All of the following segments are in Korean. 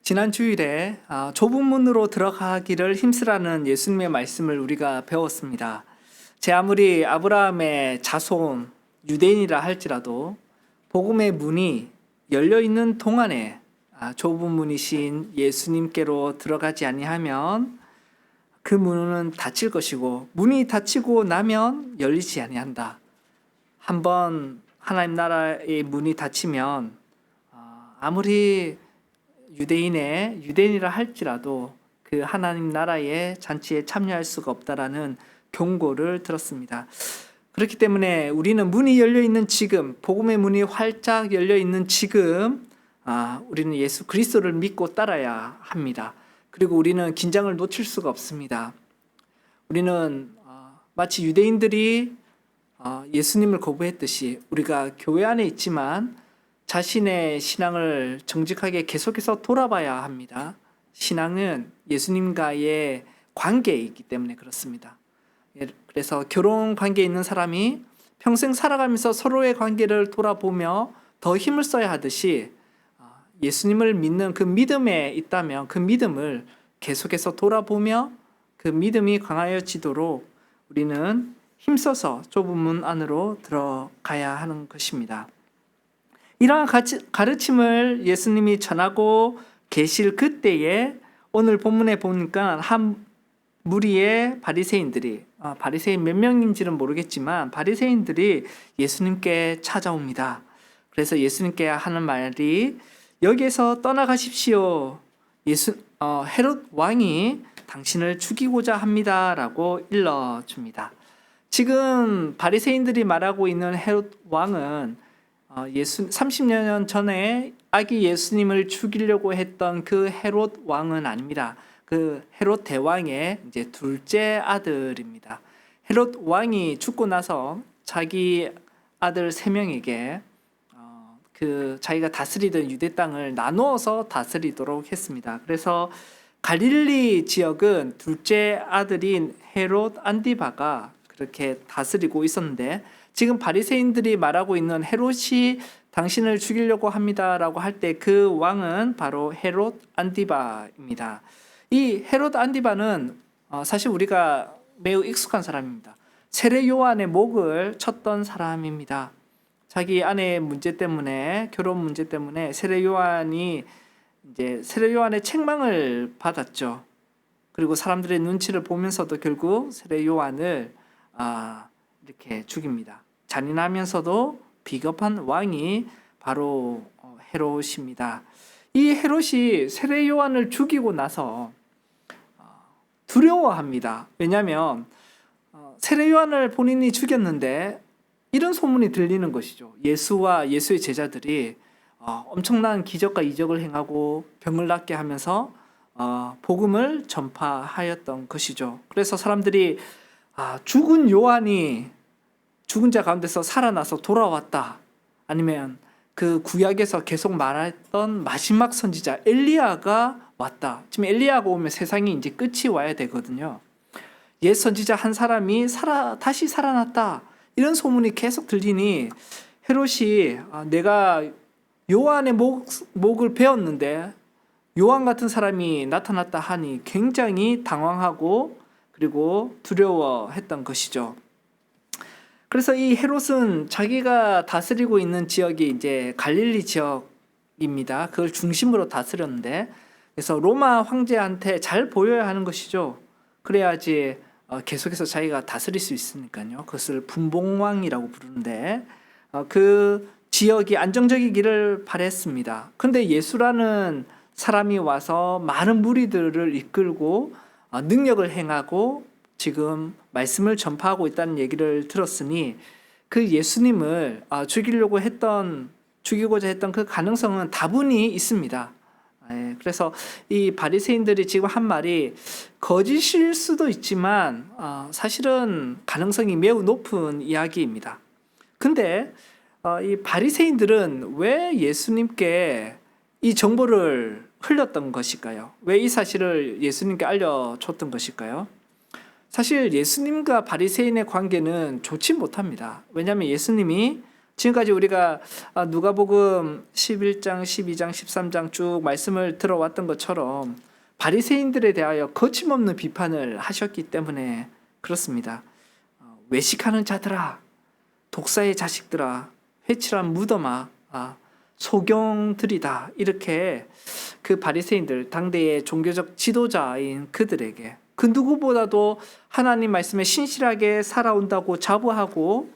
지난 주일에 좁은 문으로 들어가기를 힘쓰라는 예수님의 말씀을 우리가 배웠습니다. 제 아무리 아브라함의 자손 유대인이라 할지라도 복음의 문이 열려 있는 동안에 좁은 문이신 예수님께로 들어가지 아니하면 그 문은 닫힐 것이고 문이 닫히고 나면 열리지 아니한다. 한번 하나님 나라의 문이 닫히면 아무리 유대인이라 할지라도 그 하나님 나라의 잔치에 참여할 수가 없다라는 경고를 들었습니다. 그렇기 때문에 우리는 문이 열려 있는 지금, 복음의 문이 활짝 열려 있는 지금, 우리는 예수 그리스도를 믿고 따라야 합니다. 그리고 우리는 긴장을 놓칠 수가 없습니다. 우리는 마치 유대인들이 예수님을 거부했듯이 우리가 교회 안에 있지만 자신의 신앙을 정직하게 계속해서 돌아봐야 합니다. 신앙은 예수님과의 관계이기 때문에 그렇습니다. 그래서 결혼 관계에 있는 사람이 평생 살아가면서 서로의 관계를 돌아보며 더 힘을 써야 하듯이 예수님을 믿는 그 믿음에 있다면 그 믿음을 계속해서 돌아보며 그 믿음이 강하여지도록 우리는 힘써서 좁은 문 안으로 들어가야 하는 것입니다. 이러한 가르침을 예수님이 전하고 계실 그때에 오늘 본문에 보니까 한 무리의 바리새인들이 바리새인 몇 명인지는 모르겠지만 바리새인들이 예수님께 찾아옵니다. 그래서 예수님께 하는 말이 여기에서 떠나가십시오. 헤롯 왕이 당신을 죽이고자 합니다라고 일러줍니다. 지금 바리새인들이 말하고 있는 헤롯 왕은 30년 전에 아기 예수님을 죽이려고 했던 그 헤롯 왕은 아닙니다. 그 헤롯 대왕의 이제 둘째 아들입니다. 헤롯 왕이 죽고 나서 자기 아들 3명에게 그 자기가 다스리던 유대 땅을 나누어서 다스리도록 했습니다. 그래서 갈릴리 지역은 둘째 아들인 헤롯 안디바가 그렇게 다스리고 있었는데 지금 바리새인들이 말하고 있는 헤롯이 당신을 죽이려고 합니다라고 할 때 그 왕은 바로 헤롯 안디바입니다. 이 헤롯 안디바는 사실 우리가 매우 익숙한 사람입니다. 세례 요한의 목을 쳤던 사람입니다. 자기 아내의 문제 때문에 결혼 문제 때문에 세례 요한의 책망을 받았죠. 그리고 사람들의 눈치를 보면서도 결국 세례 요한을 이렇게 죽입니다. 잔인하면서도 비겁한 왕이 바로 헤롯입니다. 이 헤롯이 세례 요한을 죽이고 나서 두려워합니다. 왜냐하면 세례 요한을 본인이 죽였는데 이런 소문이 들리는 것이죠. 예수와 예수의 제자들이 엄청난 기적과 이적을 행하고 병을 낫게 하면서 복음을 전파하였던 것이죠. 그래서 사람들이 죽은 요한이 죽은 자 가운데서 살아나서 돌아왔다. 아니면 그 구약에서 계속 말했던 마지막 선지자 엘리야가 왔다. 지금 엘리야가 오면 세상이 이제 끝이 와야 되거든요. 옛 선지자 한 사람이 다시 살아났다. 이런 소문이 계속 들리니 헤롯이 내가 요한의 목을 베었는데 요한 같은 사람이 나타났다 하니 굉장히 당황하고 그리고 두려워했던 것이죠. 그래서 이 헤롯은 자기가 다스리고 있는 지역이 이제 갈릴리 지역입니다. 그걸 중심으로 다스렸는데 그래서 로마 황제한테 잘 보여야 하는 것이죠. 그래야지 계속해서 자기가 다스릴 수 있으니까요. 그것을 분봉왕이라고 부르는데 그 지역이 안정적이기를 바랬습니다. 그런데 예수라는 사람이 와서 많은 무리들을 이끌고 능력을 행하고 지금 말씀을 전파하고 있다는 얘기를 들었으니 그 예수님을 죽이고자 했던 그 가능성은 다분히 있습니다. 그래서 이 바리새인들이 지금 한 말이 거짓일 수도 있지만 사실은 가능성이 매우 높은 이야기입니다. 근데 이 바리새인들은 왜 예수님께 이 정보를 흘렸던 것일까요? 왜 이 사실을 예수님께 알려줬던 것일까요? 사실 예수님과 바리새인의 관계는 좋지 못합니다. 왜냐하면 예수님이 지금까지 우리가 누가복음 11장, 12장, 13장 쭉 말씀을 들어왔던 것처럼 바리새인들에 대하여 거침없는 비판을 하셨기 때문에 그렇습니다. 외식하는 자들아, 독사의 자식들아, 회칠한 무덤아, 소경들이다, 이렇게 그 바리새인들, 당대의 종교적 지도자인 그들에게 그 누구보다도 하나님 말씀에 신실하게 살아온다고 자부하고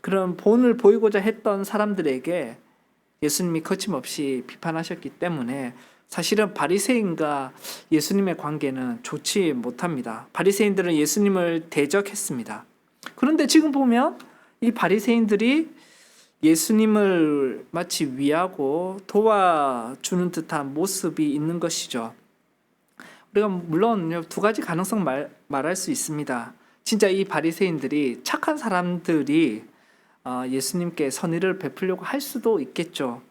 그런 본을 보이고자 했던 사람들에게 예수님이 거침없이 비판하셨기 때문에 사실은 바리새인과 예수님의 관계는 좋지 못합니다. 바리새인들은 예수님을 대적했습니다. 그런데 지금 보면 이 바리새인들이 예수님을 마치 위하고 도와주는 듯한 모습이 있는 것이죠. 우리가 물론 두 가지 가능성 말할 수 있습니다. 진짜 이 바리새인들이 착한 사람들이 예수님께 선의를 베풀려고 할 수도 있겠죠.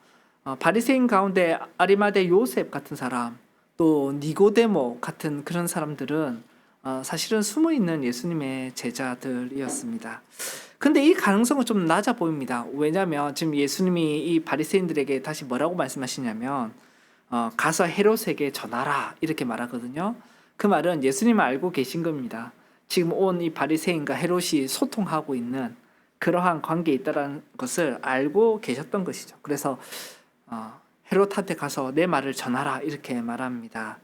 바리새인 가운데 아리마대 요셉 같은 사람, 또 니고데모 같은 그런 사람들은 사실은 숨어있는 예수님의 제자들이었습니다. 근데 이 가능성은 좀 낮아 보입니다. 왜냐하면 지금 예수님이 이 바리새인들에게 다시 뭐라고 말씀하시냐면 가서 헤롯에게 전하라 이렇게 말하거든요. 그 말은 예수님을 알고 계신 겁니다. 지금 온 이 바리새인과 헤롯이 소통하고 있는 그러한 관계에 있다는 것을 알고 계셨던 것이죠. 그래서 헤롯한테 가서 내 말을 전하라 이렇게 말합니다.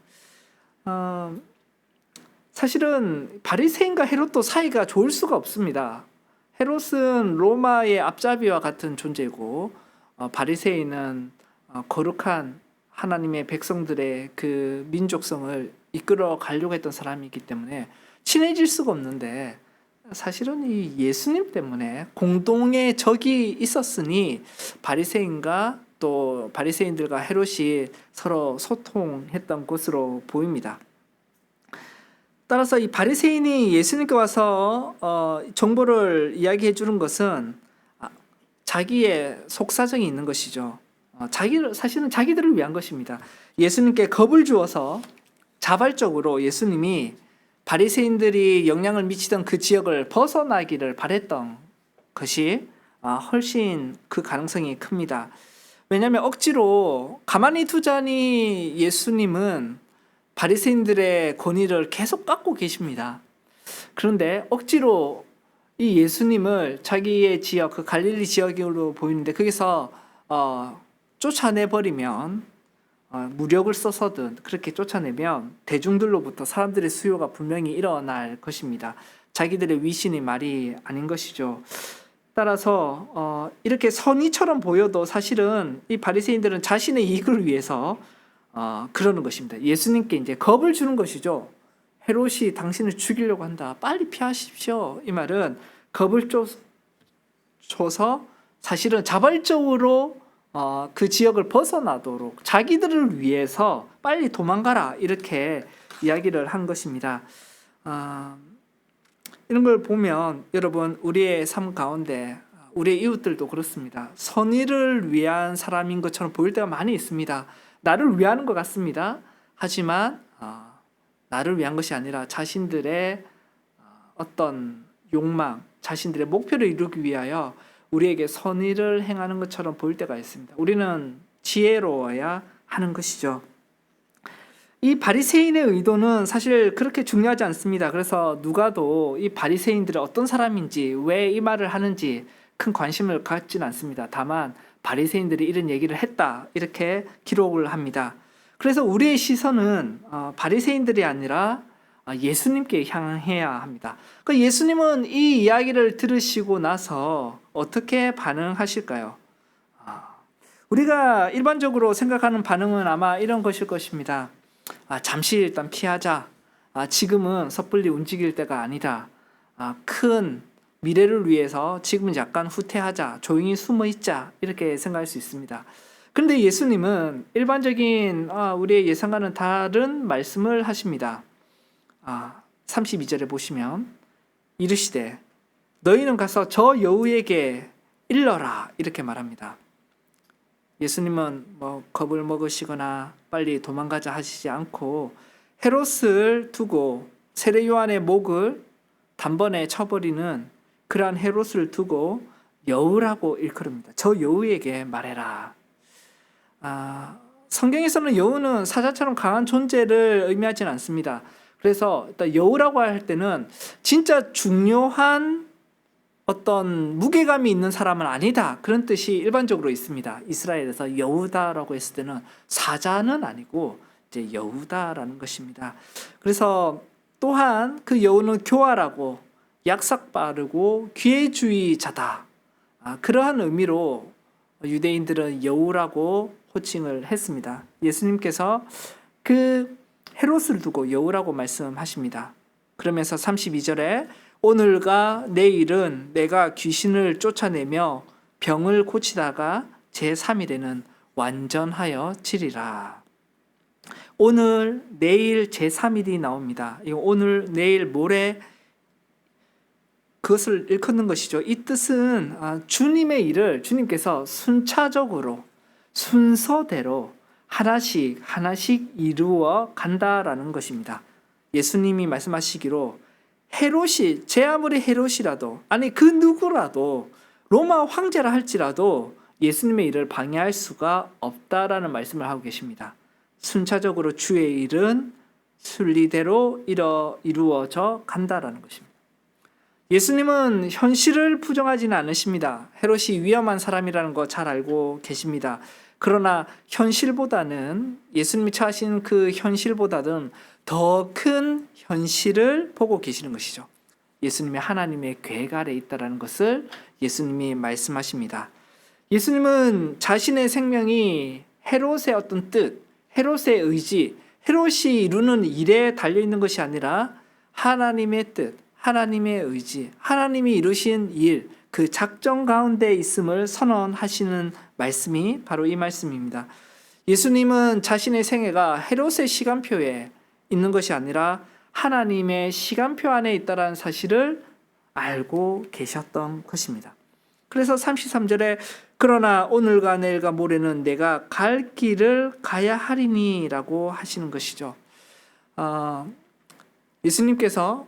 사실은 바리새인과 헤롯도 사이가 좋을 수가 없습니다. 헤롯은 로마의 앞잡이와 같은 존재고 바리새인은 거룩한 하나님의 백성들의 그 민족성을 이끌어 가려고 했던 사람이기 때문에 친해질 수가 없는데 사실은 이 예수님 때문에 공동의 적이 있었으니 바리새인과 또 바리새인들과 헤롯이 서로 소통했던 것으로 보입니다. 따라서 이 바리새인이 예수님께 와서 정보를 이야기해 주는 것은 자기의 속사정이 있는 것이죠. 사실은 자기들을 위한 것입니다. 예수님께 겁을 주어서 자발적으로 예수님이 바리새인들이 영향을 미치던 그 지역을 벗어나기를 바랬던 것이 훨씬 그 가능성이 큽니다. 왜냐하면 억지로 가만히 두자니 예수님은 바리새인들의 권위를 계속 깎고 계십니다. 그런데 억지로 이 예수님을 자기의 지역, 그 갈릴리 지역으로 보이는데 거기서 쫓아내버리면 무력을 써서든 그렇게 쫓아내면 대중들로부터 사람들의 수요가 분명히 일어날 것입니다. 자기들의 위신이 말이 아닌 것이죠. 따라서 이렇게 선의처럼 보여도 사실은 이 바리새인들은 자신의 이익을 위해서 그러는 것입니다. 예수님께 이제 겁을 주는 것이죠. 헤롯이 당신을 죽이려고 한다. 빨리 피하십시오. 이 말은 겁을 줘서 사실은 자발적으로 그 지역을 벗어나도록 자기들을 위해서 빨리 도망가라 이렇게 이야기를 한 것입니다. 이런 걸 보면 여러분 우리의 삶 가운데 우리의 이웃들도 그렇습니다. 선의를 위한 사람인 것처럼 보일 때가 많이 있습니다. 나를 위하는 것 같습니다. 하지만 나를 위한 것이 아니라 자신들의 어떤 욕망, 자신들의 목표를 이루기 위하여 우리에게 선의를 행하는 것처럼 보일 때가 있습니다. 우리는 지혜로워야 하는 것이죠. 이 바리새인의 의도는 사실 그렇게 중요하지 않습니다. 그래서 누가도 이 바리새인들이 어떤 사람인지 왜 이 말을 하는지 큰 관심을 갖지는 않습니다. 다만 바리새인들이 이런 얘기를 했다 이렇게 기록을 합니다. 그래서 우리의 시선은 바리새인들이 아니라 예수님께 향해야 합니다. 그러니까 예수님은 이 이야기를 들으시고 나서 어떻게 반응하실까요? 우리가 일반적으로 생각하는 반응은 아마 이런 것일 것입니다. 잠시 일단 피하자. 지금은 섣불리 움직일 때가 아니다. 큰 미래를 위해서 지금은 약간 후퇴하자. 조용히 숨어 있자. 이렇게 생각할 수 있습니다. 그런데 예수님은 일반적인 우리의 예상과는 다른 말씀을 하십니다. 32절에 보시면 이르시되 너희는 가서 저 여우에게 일러라 이렇게 말합니다. 예수님은 겁을 먹으시거나 빨리 도망가자 하시지 않고 헤롯을 두고 세례 요한의 목을 단번에 쳐버리는 그러한 헤롯을 두고 여우라고 일컬습니다. 저 여우에게 말해라. 성경에서는 여우는 사자처럼 강한 존재를 의미하지는 않습니다. 그래서 일단 여우라고 할 때는 진짜 중요한 어떤 무게감이 있는 사람은 아니다, 그런 뜻이 일반적으로 있습니다. 이스라엘에서 여우다라고 했을 때는 사자는 아니고 이제 여우다라는 것입니다. 그래서 또한 그 여우는 교활하고 약삭 빠르고 기회주의자다, 그러한 의미로 유대인들은 여우라고 호칭을 했습니다. 예수님께서 그 헤롯을 두고 여우라고 말씀하십니다. 그러면서 32절에 오늘과 내일은 내가 귀신을 쫓아내며 병을 고치다가 제3일에는 완전하여 치리라. 오늘, 내일, 제3일이 나옵니다. 오늘, 내일, 모레, 그것을 일컫는 것이죠. 이 뜻은 주님의 일을 주님께서 순차적으로 순서대로 하나씩 하나씩 이루어 간다라는 것입니다. 예수님이 말씀하시기로 헤롯이, 제 아무리 헤롯이라도, 아니 그 누구라도 로마 황제라 할지라도 예수님의 일을 방해할 수가 없다라는 말씀을 하고 계십니다. 순차적으로 주의 일은 순리대로 이루어져 간다라는 것입니다. 예수님은 현실을 부정하지는 않으십니다. 헤롯이 위험한 사람이라는 거 잘 알고 계십니다. 그러나 현실보다는, 예수님이 처하신 그 현실보다는 더 큰 현실을 보고 계시는 것이죠. 예수님이 하나님의 계획 아래 있다는 것을 예수님이 말씀하십니다. 예수님은 자신의 생명이 헤롯의 어떤 뜻, 헤롯의 의지, 헤롯이 이루는 일에 달려있는 것이 아니라 하나님의 뜻, 하나님의 의지, 하나님이 이루신 일, 그 작정 가운데 있음을 선언하시는 말씀이 바로 이 말씀입니다. 예수님은 자신의 생애가 헤롯의 시간표에 있는 것이 아니라 하나님의 시간표 안에 있다는 사실을 알고 계셨던 것입니다. 그래서 33절에 그러나 오늘과 내일과 모레는 내가 갈 길을 가야 하리니 라고 하시는 것이죠. 예수님께서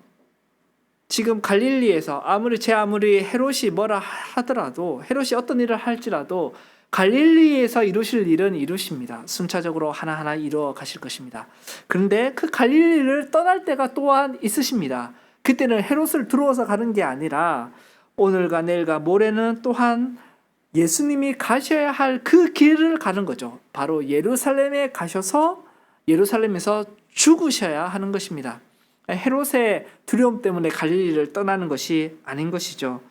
지금 갈릴리에서 아무리 헤롯이 뭐라 하더라도, 헤롯이 어떤 일을 할지라도 갈릴리에서 이루실 일은 이루십니다. 순차적으로 하나하나 이루어 가실 것입니다. 그런데 그 갈릴리를 떠날 때가 또한 있으십니다. 그때는 헤롯을 두려워서 가는 게 아니라 오늘과 내일과 모레는 또한 예수님이 가셔야 할 그 길을 가는 거죠. 바로 예루살렘에 가셔서 예루살렘에서 죽으셔야 하는 것입니다. 헤롯의 두려움 때문에 갈릴리를 떠나는 것이 아닌 것이죠.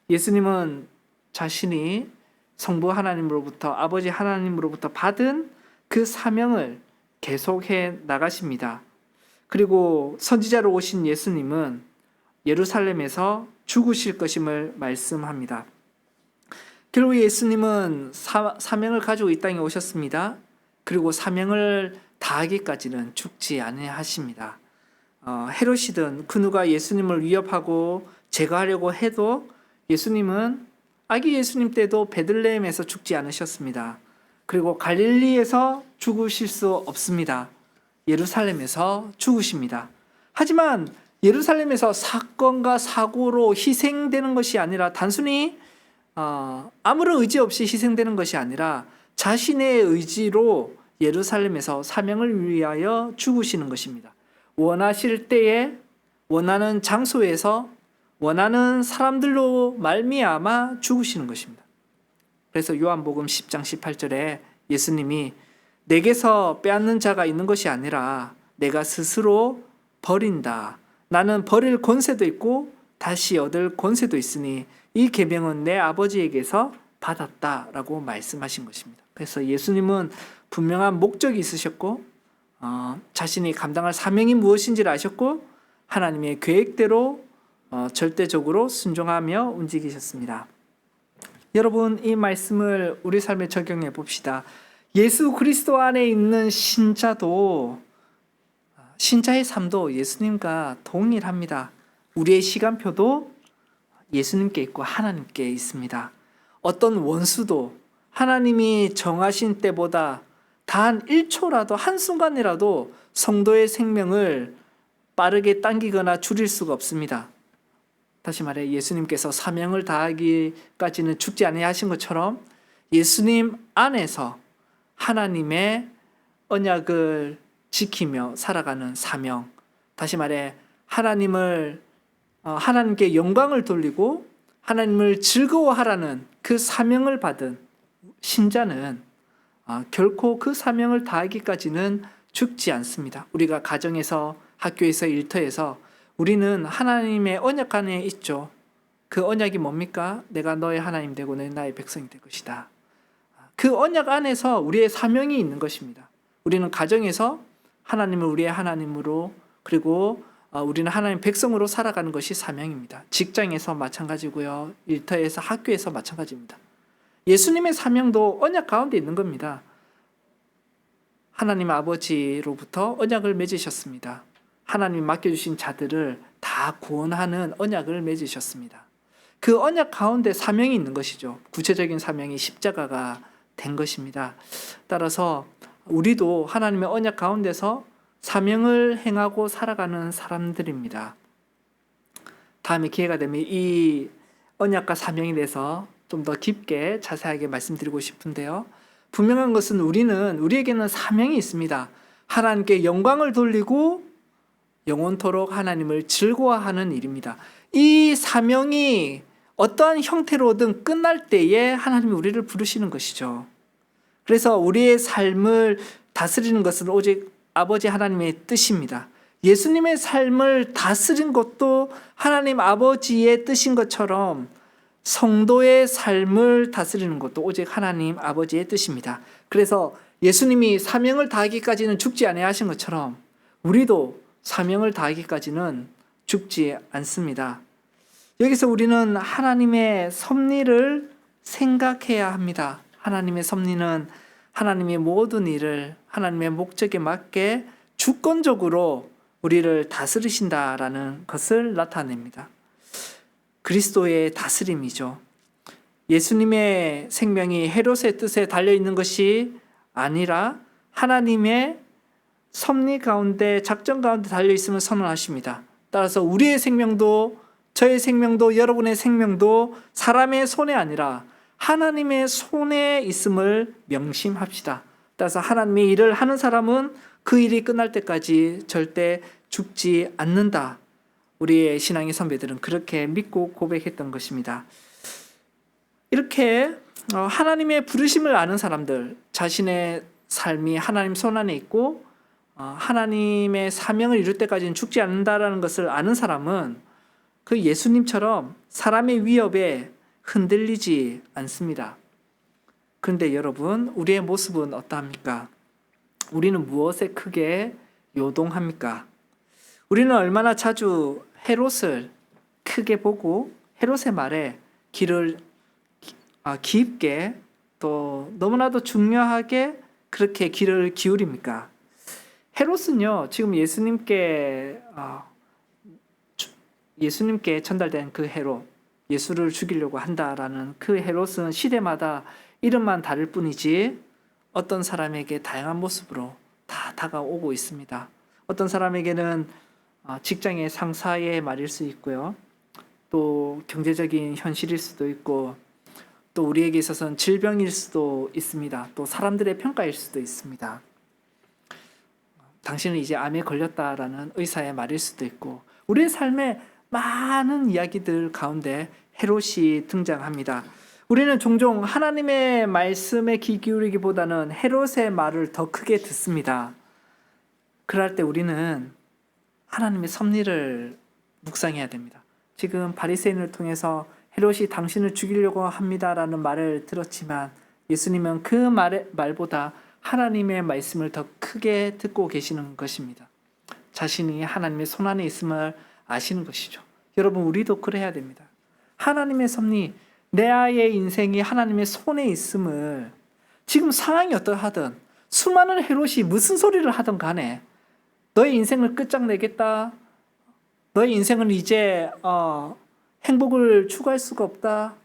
예수님은 자신이 성부 하나님으로부터, 아버지 하나님으로부터 받은 그 사명을 계속해 나가십니다. 그리고 선지자로 오신 예수님은 예루살렘에서 죽으실 것임을 말씀합니다. 결국 예수님은 사명을 가지고 이 땅에 오셨습니다. 그리고 사명을 다하기까지는 죽지 아니하십니다. 헤롯이든 그 누가 예수님을 위협하고 제거하려고 해도 예수님은 아기 예수님 때도 베들레헴에서 죽지 않으셨습니다. 그리고 갈릴리에서 죽으실 수 없습니다. 예루살렘에서 죽으십니다. 하지만 예루살렘에서 사건과 사고로 희생되는 것이 아니라 단순히 아무런 의지 없이 희생되는 것이 아니라 자신의 의지로 예루살렘에서 사명을 위하여 죽으시는 것입니다. 원하실 때에 원하는 장소에서 원하는 사람들로 말미암아 죽으시는 것입니다. 그래서 요한복음 10장 18절에 예수님이 내게서 빼앗는 자가 있는 것이 아니라 내가 스스로 버린다. 나는 버릴 권세도 있고 다시 얻을 권세도 있으니 이 계명은 내 아버지에게서 받았다라고 말씀하신 것입니다. 그래서 예수님은 분명한 목적이 있으셨고 자신이 감당할 사명이 무엇인지를 아셨고 하나님의 계획대로 절대적으로 순종하며 움직이셨습니다. 여러분, 이 말씀을 우리 삶에 적용해 봅시다. 예수 그리스도 안에 있는 신자의 삶도 예수님과 동일합니다. 우리의 시간표도 예수님께 있고 하나님께 있습니다. 어떤 원수도 하나님이 정하신 때보다 단 1초라도, 한순간이라도 성도의 생명을 빠르게 당기거나 줄일 수가 없습니다. 다시 말해 예수님께서 사명을 다하기까지는 죽지 아니하신 것처럼 예수님 안에서 하나님의 언약을 지키며 살아가는 사명, 다시 말해 하나님께 영광을 돌리고 하나님을 즐거워하라는 그 사명을 받은 신자는 결코 그 사명을 다하기까지는 죽지 않습니다. 우리가 가정에서, 학교에서, 일터에서 우리는 하나님의 언약 안에 있죠. 그 언약이 뭡니까? 내가 너의 하나님 되고 너희 나의 백성이 될 것이다. 그 언약 안에서 우리의 사명이 있는 것입니다. 우리는 가정에서 하나님을 우리의 하나님으로, 그리고 우리는 하나님 백성으로 살아가는 것이 사명입니다. 직장에서 마찬가지고요. 일터에서, 학교에서 마찬가지입니다. 예수님의 사명도 언약 가운데 있는 겁니다. 하나님 아버지로부터 언약을 맺으셨습니다. 하나님이 맡겨주신 자들을 다 구원하는 언약을 맺으셨습니다. 그 언약 가운데 사명이 있는 것이죠. 구체적인 사명이 십자가가 된 것입니다. 따라서 우리도 하나님의 언약 가운데서 사명을 행하고 살아가는 사람들입니다. 다음에 기회가 되면 이 언약과 사명에 대해서 좀 더 깊게 자세하게 말씀드리고 싶은데요. 분명한 것은 우리에게는 사명이 있습니다. 하나님께 영광을 돌리고 영원토록 하나님을 즐거워하는 일입니다. 이 사명이 어떠한 형태로든 끝날 때에 하나님이 우리를 부르시는 것이죠. 그래서 우리의 삶을 다스리는 것은 오직 아버지 하나님의 뜻입니다. 예수님의 삶을 다스린 것도 하나님 아버지의 뜻인 것처럼 성도의 삶을 다스리는 것도 오직 하나님 아버지의 뜻입니다. 그래서 예수님이 사명을 다하기까지는 죽지 아니하신 것처럼 우리도 사명을 다하기까지는 죽지 않습니다. 여기서 우리는 하나님의 섭리를 생각해야 합니다. 하나님의 섭리는 하나님의 모든 일을 하나님의 목적에 맞게 주권적으로 우리를 다스리신다라는 것을 나타냅니다. 그리스도의 다스림이죠. 예수님의 생명이 헤롯의 뜻에 달려있는 것이 아니라 하나님의 섭리 가운데, 작전 가운데 달려있음을 선언하십니다. 따라서 우리의 생명도, 저의 생명도, 여러분의 생명도 사람의 손에 아니라 하나님의 손에 있음을 명심합시다. 따라서 하나님의 일을 하는 사람은 그 일이 끝날 때까지 절대 죽지 않는다. 우리의 신앙의 선배들은 그렇게 믿고 고백했던 것입니다. 이렇게 하나님의 부르심을 아는 사람들, 자신의 삶이 하나님 손 안에 있고 하나님의 사명을 이룰 때까지는 죽지 않는다라는 것을 아는 사람은 그 예수님처럼 사람의 위협에 흔들리지 않습니다. 그런데 여러분, 우리의 모습은 어떠합니까? 우리는 무엇에 크게 요동합니까? 우리는 얼마나 자주 헤롯을 크게 보고 헤롯의 말에 귀를 깊게, 또 너무나도 중요하게 그렇게 귀를 기울입니까? 헤롯은요, 지금 예수님께 전달된 그 헤롯, 예수를 죽이려고 한다라는 그 헤롯은 시대마다 이름만 다를 뿐이지 어떤 사람에게 다양한 모습으로 다 다가오고 있습니다. 어떤 사람에게는 직장의 상사의 말일 수 있고요. 또 경제적인 현실일 수도 있고, 또 우리에게 있어서는 질병일 수도 있습니다. 또 사람들의 평가일 수도 있습니다. 당신은 이제 암에 걸렸다라는 의사의 말일 수도 있고, 우리의 삶에 많은 이야기들 가운데 헤롯이 등장합니다. 우리는 종종 하나님의 말씀에 귀 기울이기보다는 헤롯의 말을 더 크게 듣습니다. 그럴 때 우리는 하나님의 섭리를 묵상해야 됩니다. 지금 바리새인을 통해서 헤롯이 당신을 죽이려고 합니다라는 말을 들었지만 예수님은 그 말보다 하나님의 말씀을 더 크게 듣고 계시는 것입니다. 자신이 하나님의 손 안에 있음을 아시는 것이죠. 여러분, 우리도 그래야 됩니다. 하나님의 섭리, 내 아이의 인생이 하나님의 손에 있음을, 지금 상황이 어떠하든 수많은 헤롯이 무슨 소리를 하든 간에 너의 인생을 끝장내겠다, 너의 인생은 이제 행복을 추구할 수가 없다,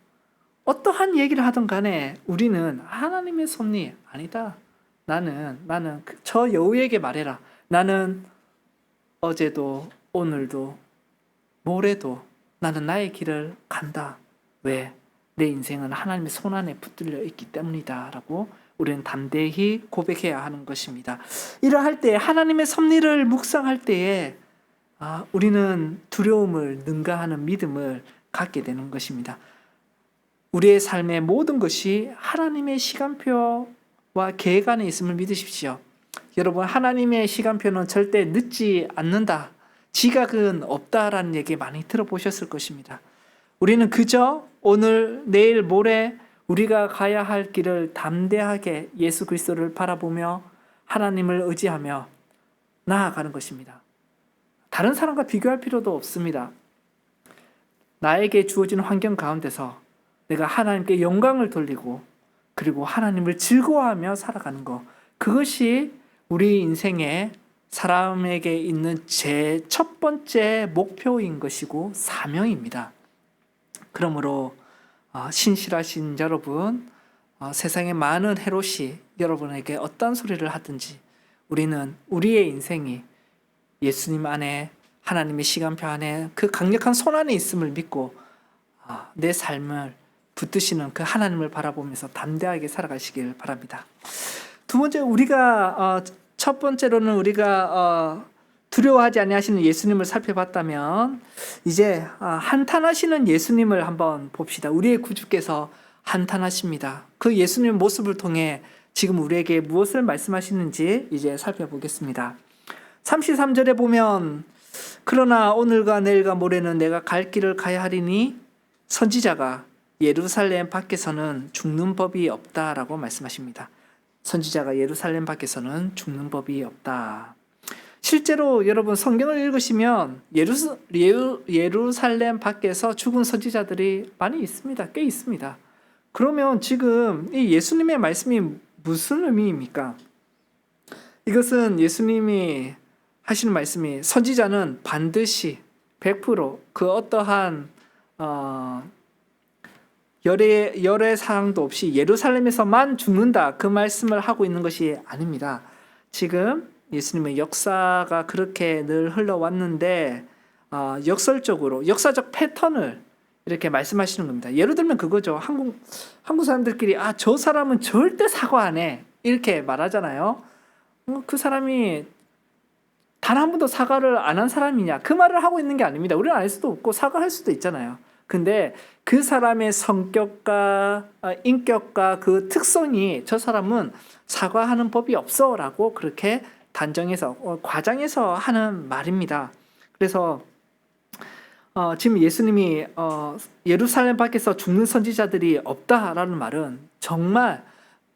어떠한 얘기를 하든 간에 우리는 하나님의 섭리 아니다. 나는 저 여우에게 말해라. 나는 어제도 오늘도 모레도 나는 나의 길을 간다. 왜? 내 인생은 하나님의 손안에 붙들려 있기 때문이다 라고 우리는 담대히 고백해야 하는 것입니다. 이러할 때 하나님의 섭리를 묵상할 때에 우리는 두려움을 능가하는 믿음을 갖게 되는 것입니다. 우리의 삶의 모든 것이 하나님의 시간표와 계획 안에 있음을 믿으십시오. 여러분, 하나님의 시간표는 절대 늦지 않는다. 지각은 없다라는 얘기 많이 들어보셨을 것입니다. 우리는 그저 오늘, 내일, 모레 우리가 가야 할 길을 담대하게 예수 그리스도를 바라보며 하나님을 의지하며 나아가는 것입니다. 다른 사람과 비교할 필요도 없습니다. 나에게 주어진 환경 가운데서 내가 하나님께 영광을 돌리고 그리고 하나님을 즐거워하며 살아가는 것, 그것이 우리 인생에 사람에게 있는 제 첫 번째 목표인 것이고 사명입니다. 그러므로 신실하신 여러분, 세상의 많은 헤롯이 여러분에게 어떤 소리를 하든지 우리는 우리의 인생이 예수님 안에, 하나님의 시간표 안에, 그 강력한 손 안에 있음을 믿고 내 삶을 붙드시는 그 하나님을 바라보면서 담대하게 살아가시길 바랍니다. 두 번째, 첫 번째로는 우리가 두려워하지 아니하시는 예수님을 살펴봤다면 이제 한탄하시는 예수님을 한번 봅시다. 우리의 구주께서 한탄하십니다. 그 예수님의 모습을 통해 지금 우리에게 무엇을 말씀하시는지 이제 살펴보겠습니다. 33절에 보면 그러나 오늘과 내일과 모레는 내가 갈 길을 가야 하리니 선지자가 예루살렘 밖에서는 죽는 법이 없다라고 말씀하십니다. 선지자가 예루살렘 밖에서는 죽는 법이 없다. 실제로 여러분 성경을 읽으시면 예루살렘 밖에서 죽은 선지자들이 많이 있습니다. 꽤 있습니다. 그러면 지금 이 예수님의 말씀이 무슨 의미입니까? 이것은 예수님이 하시는 말씀이 선지자는 반드시 100% 어떠한 열애 사항도 없이 예루살렘에서만 죽는다, 그 말씀을 하고 있는 것이 아닙니다. 지금 예수님의 역사가 그렇게 늘 흘러왔는데 역사적 패턴을 이렇게 말씀하시는 겁니다. 예를 들면 그거죠. 한국 사람들끼리 저 사람은 절대 사과 안 해 이렇게 말하잖아요. 그 사람이 단 한 번도 사과를 안 한 사람이냐, 그 말을 하고 있는 게 아닙니다. 우리는 안 할 수도 없고 사과할 수도 있잖아요. 근데 그 사람의 성격과 인격과 그 특성이 저 사람은 사과하는 법이 없어 라고 그렇게 단정해서 과장해서 하는 말입니다. 그래서 지금 예수님이 예루살렘 밖에서 죽는 선지자들이 없다라는 말은 정말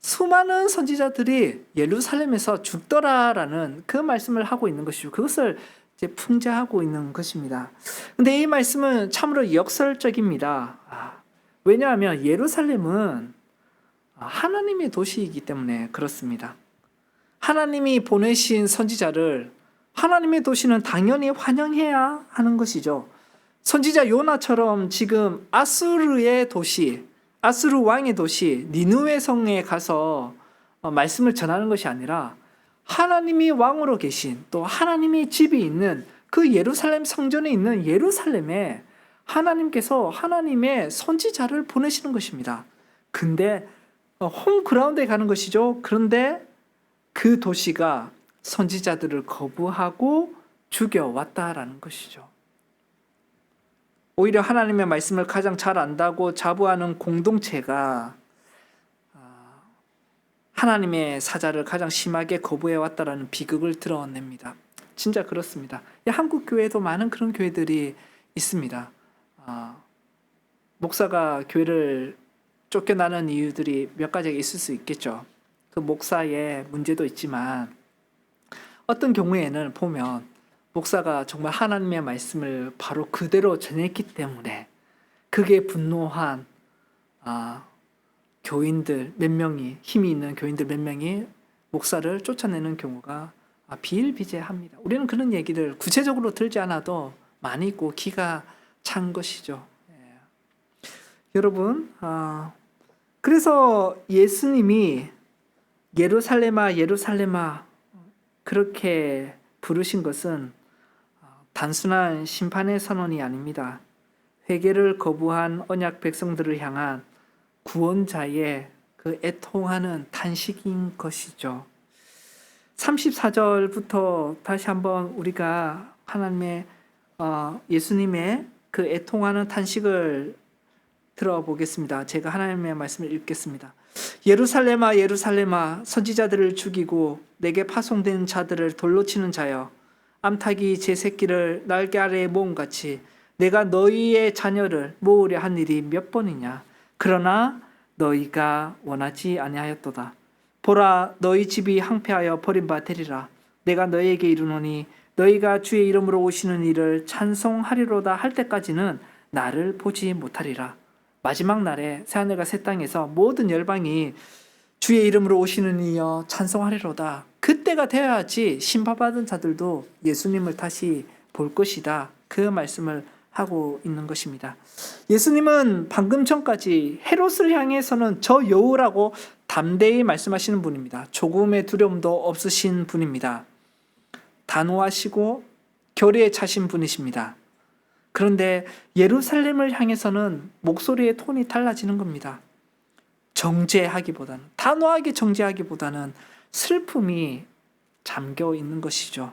수많은 선지자들이 예루살렘에서 죽더라라는 그 말씀을 하고 있는 것이죠. 그것을 이제 풍자하고 있는 것입니다. 근데 이 말씀은 참으로 역설적입니다. 왜냐하면 예루살렘은 하나님의 도시이기 때문에 그렇습니다. 하나님이 보내신 선지자를 하나님의 도시는 당연히 환영해야 하는 것이죠. 선지자 요나처럼 지금 아수르의 도시, 아수르 왕의 도시 니느웨 성에 가서 말씀을 전하는 것이 아니라 하나님이 왕으로 계신, 또 하나님의 집이 있는 그 예루살렘 성전에 있는 예루살렘에 하나님께서 하나님의 선지자를 보내시는 것입니다. 근데 홈그라운드에 가는 것이죠. 그런데 그 도시가 선지자들을 거부하고 죽여왔다라는 것이죠. 오히려 하나님의 말씀을 가장 잘 안다고 자부하는 공동체가 하나님의 사자를 가장 심하게 거부해왔다라는 비극을 드러냅니다. 진짜 그렇습니다. 한국 교회에도 많은 그런 교회들이 있습니다. 목사가 교회를 쫓겨나는 이유들이 몇 가지가 있을 수 있겠죠. 그 목사의 문제도 있지만 어떤 경우에는 보면 목사가 정말 하나님의 말씀을 바로 그대로 전했기 때문에 그게 분노한 교인들 몇 명이, 힘이 있는 교인들 몇 명이 목사를 쫓아내는 경우가 비일비재합니다. 우리는 그런 얘기를 구체적으로 들지 않아도 많이 있고 기가 찬 것이죠. 여러분, 그래서 예수님이 예루살렘아 예루살렘아 그렇게 부르신 것은 단순한 심판의 선언이 아닙니다. 회개를 거부한 언약 백성들을 향한 구원자의 그 애통하는 탄식인 것이죠. 34절부터 다시 한번 우리가 하나님의 예수님의 그 애통하는 탄식을 들어보겠습니다. 제가 하나님의 말씀을 읽겠습니다. 예루살렘아 예루살렘아 선지자들을 죽이고 내게 파송된 자들을 돌로 치는 자여, 암탉이 제 새끼를 날개 아래에 모음같이 내가 너희의 자녀를 모으려 한 일이 몇 번이냐. 그러나 너희가 원하지 아니하였도다. 보라, 너희 집이 항폐하여 버림받 되리라. 내가 너희에게 이르노니 너희가 주의 이름으로 오시는 이를 찬송하리로다 할 때까지는 나를 보지 못하리라. 마지막 날에 새하늘과 새 땅에서 모든 열방이 주의 이름으로 오시는 이여 찬송하리로다. 그때가 되어야지 심판받은 자들도 예수님을 다시 볼 것이다. 그 말씀을 하고 있는 것입니다. 예수님은 방금 전까지 헤롯을 향해서는 저 여우라고 담대히 말씀하시는 분입니다. 조금의 두려움도 없으신 분입니다. 단호하시고 결의에 차신 분이십니다. 그런데 예루살렘을 향해서는 목소리의 톤이 달라지는 겁니다. 정죄하기보다는, 단호하게 정죄하기보다는 슬픔이 잠겨 있는 것이죠.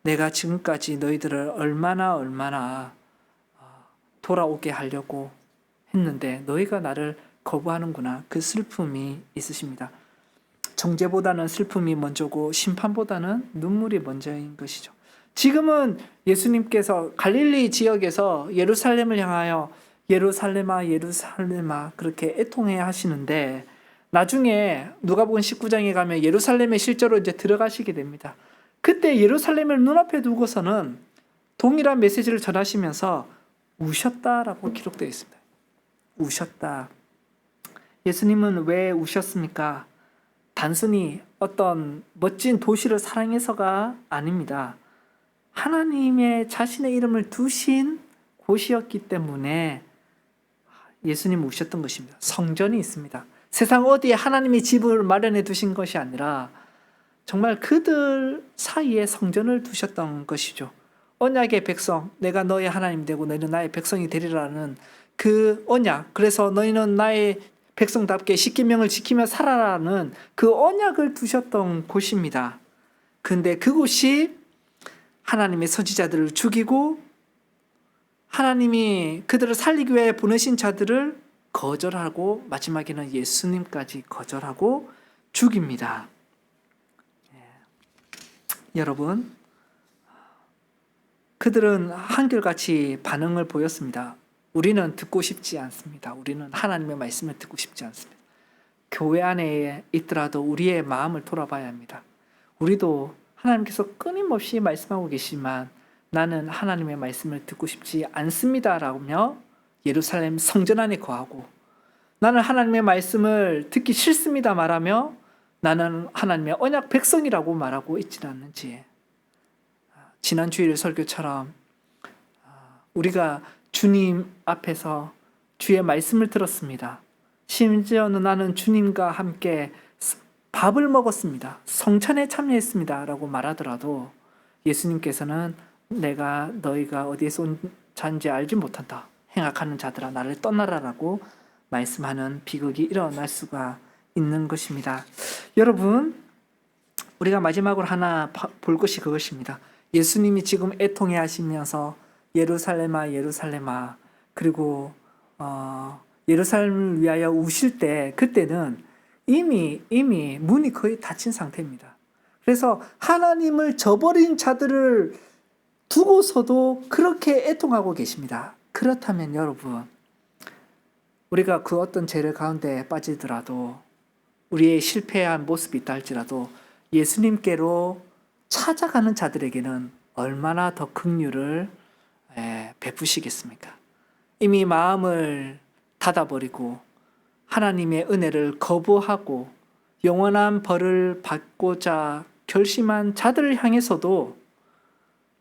내가 지금까지 너희들을 얼마나 돌아오게 하려고 했는데 너희가 나를 거부하는구나. 그 슬픔이 있으십니다. 정죄보다는 슬픔이 먼저고 심판보다는 눈물이 먼저인 것이죠. 지금은 예수님께서 갈릴리 지역에서 예루살렘을 향하여 예루살렘아 예루살렘아 그렇게 애통해 하시는데, 나중에 누가복음 19장에 가면 예루살렘에 실제로 이제 들어가시게 됩니다. 그때 예루살렘을 눈앞에 두고서는 동일한 메시지를 전하시면서 우셨다라고 기록되어 있습니다. 우셨다. 예수님은 왜 우셨습니까? 단순히 어떤 멋진 도시를 사랑해서가 아닙니다. 하나님의 자신의 이름을 두신 곳이었기 때문에 예수님 우셨던 것입니다. 성전이 있습니다. 세상 어디에 하나님이 집을 마련해 두신 것이 아니라 정말 그들 사이에 성전을 두셨던 것이죠. 언약의 백성, 내가 너의 하나님 되고 너희는 나의 백성이 되리라는 그 언약, 그래서 너희는 나의 백성답게 십계명을 지키며 살아라는 그 언약을 두셨던 곳입니다. 근데 그곳이 하나님의 선지자들을 죽이고 하나님이 그들을 살리기 위해 보내신 자들을 거절하고 마지막에는 예수님까지 거절하고 죽입니다. 여러분, 그들은 한결같이 반응을 보였습니다. 우리는 듣고 싶지 않습니다. 우리는 하나님의 말씀을 듣고 싶지 않습니다. 교회 안에 있더라도 우리의 마음을 돌아봐야 합니다. 우리도 하나님께서 끊임없이 말씀하고 계시지만 나는 하나님의 말씀을 듣고 싶지 않습니다 라며 예루살렘 성전 안에 거하고, 나는 하나님의 말씀을 듣기 싫습니다 말하며 나는 하나님의 언약 백성이라고 말하고 있지는 않는지. 지난 주일 설교처럼 우리가 주님 앞에서 주의 말씀을 들었습니다. 심지어는 나는 주님과 함께 밥을 먹었습니다. 성찬에 참여했습니다 라고 말하더라도 예수님께서는 내가 너희가 어디에서 온 자인지 알지 못한다. 행악하는 자들아 나를 떠나라라고 말씀하는 비극이 일어날 수가 있는 것입니다. 여러분, 우리가 마지막으로 하나 볼 것이 그것입니다. 예수님이 지금 애통해 하시면서 예루살렘아 예루살렘아 그리고 예루살렘을 위하여 우실 때, 그때는 이미 문이 거의 닫힌 상태입니다. 그래서 하나님을 저버린 자들을 두고서도 그렇게 애통하고 계십니다. 그렇다면 여러분, 우리가 그 어떤 죄를 가운데 빠지더라도 우리의 실패한 모습이 있다 할지라도 예수님께로 찾아가는 자들에게는 얼마나 더 긍휼을 베푸시겠습니까? 이미 마음을 닫아버리고 하나님의 은혜를 거부하고 영원한 벌을 받고자 결심한 자들을 향해서도,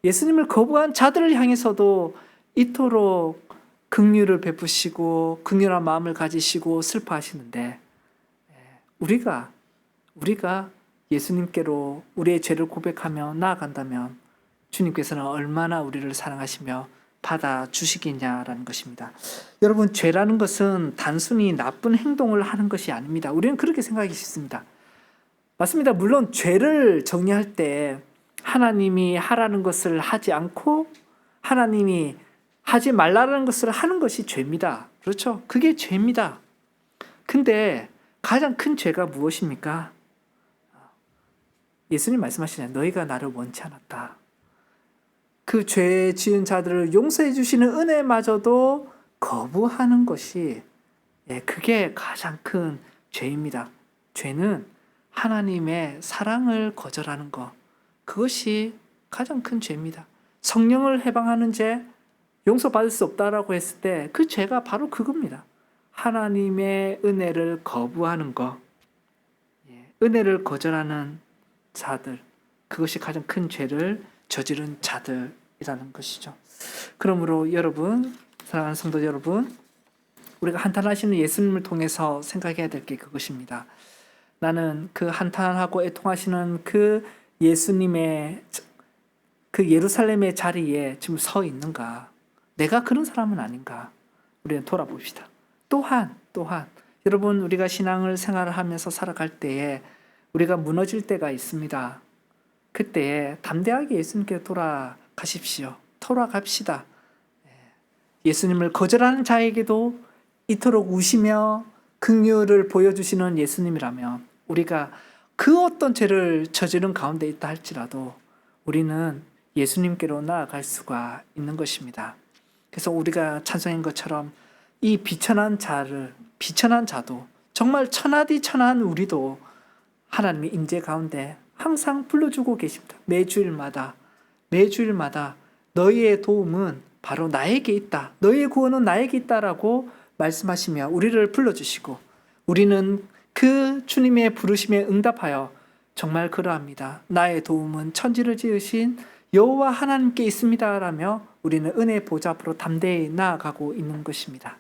예수님을 거부한 자들을 향해서도 이토록 긍휼을 베푸시고 긍휼한 마음을 가지시고 슬퍼하시는데, 우리가 예수님께로 우리의 죄를 고백하며 나아간다면 주님께서는 얼마나 우리를 사랑하시며 받아주시겠냐라는 것입니다. 여러분, 죄라는 것은 단순히 나쁜 행동을 하는 것이 아닙니다. 우리는 그렇게 생각하기 쉽습니다. 맞습니다. 물론 죄를 정리할 때 하나님이 하라는 것을 하지 않고 하나님이 하지 말라는 것을 하는 것이 죄입니다. 그렇죠? 그게 죄입니다. 근데 가장 큰 죄가 무엇입니까? 예수님 말씀하시잖아요. 너희가 나를 원치 않았다. 그 죄 지은 자들을 용서해 주시는 은혜마저도 거부하는 것이 그게 가장 큰 죄입니다. 죄는 하나님의 사랑을 거절하는 것, 그것이 가장 큰 죄입니다. 성령을 해방하는 죄, 용서받을 수 없다라고 했을 때 그 죄가 바로 그겁니다. 하나님의 은혜를 거부하는 것, 은혜를 거절하는 자들, 그것이 가장 큰 죄를 저지른 자들이라는 것이죠. 그러므로 여러분, 사랑하는 성도 여러분, 우리가 한탄하시는 예수님을 통해서 생각해야 될 게 그것입니다. 나는 그 한탄하고 애통하시는 그 예수님의 그 예루살렘의 자리에 지금 서 있는가? 내가 그런 사람은 아닌가? 우리는 돌아봅시다. 또한 여러분, 우리가 신앙을 생활을 하면서 살아갈 때에 우리가 무너질 때가 있습니다. 그때에 담대하게 예수님께 돌아갑시다. 예수님을 거절하는 자에게도 이토록 우시며 긍휼을 보여주시는 예수님이라면 우리가 그 어떤 죄를 저지른 가운데 있다 할지라도 우리는 예수님께로 나아갈 수가 있는 것입니다. 그래서 우리가 찬송한 것처럼 이 비천한 자도 정말 천하디 천한 우리도 하나님의 임재 가운데 항상 불러주고 계십니다. 매주일마다 너희의 도움은 바로 나에게 있다. 너희의 구원은 나에게 있다라고 말씀하시며 우리를 불러주시고 우리는 그 주님의 부르심에 응답하여 정말 그러합니다. 나의 도움은 천지를 지으신 여호와 하나님께 있습니다라며 우리는 은혜의 보좌 앞으로 담대히 나아가고 있는 것입니다.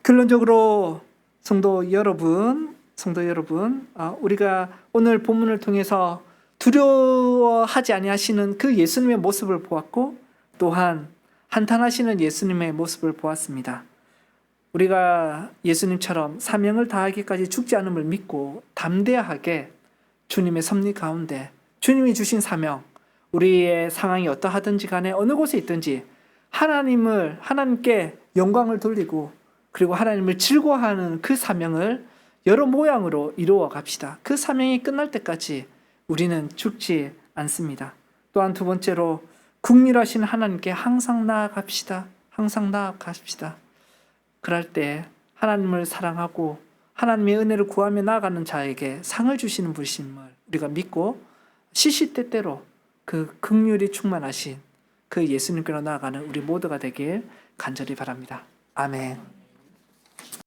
결론적으로 성도 여러분, 우리가 오늘 본문을 통해서 두려워하지 아니하시는 그 예수님의 모습을 보았고 또한 한탄하시는 예수님의 모습을 보았습니다. 우리가 예수님처럼 사명을 다하기까지 죽지 않음을 믿고 담대하게 주님의 섭리 가운데 주님이 주신 사명, 우리의 상황이 어떠하든지 간에 어느 곳에 있든지 하나님께 영광을 돌리고 그리고 하나님을 즐거워하는 그 사명을 여러 모양으로 이루어 갑시다. 그 사명이 끝날 때까지 우리는 죽지 않습니다. 또한 두 번째로 국률하신 하나님께 항상 나아갑시다. 그럴 때 하나님을 사랑하고 하나님의 은혜를 구하며 나아가는 자에게 상을 주시는 분이심을 우리가 믿고 시시때때로 그 긍휼이 충만하신 그 예수님께로 나아가는 우리 모두가 되길 간절히 바랍니다. 아멘.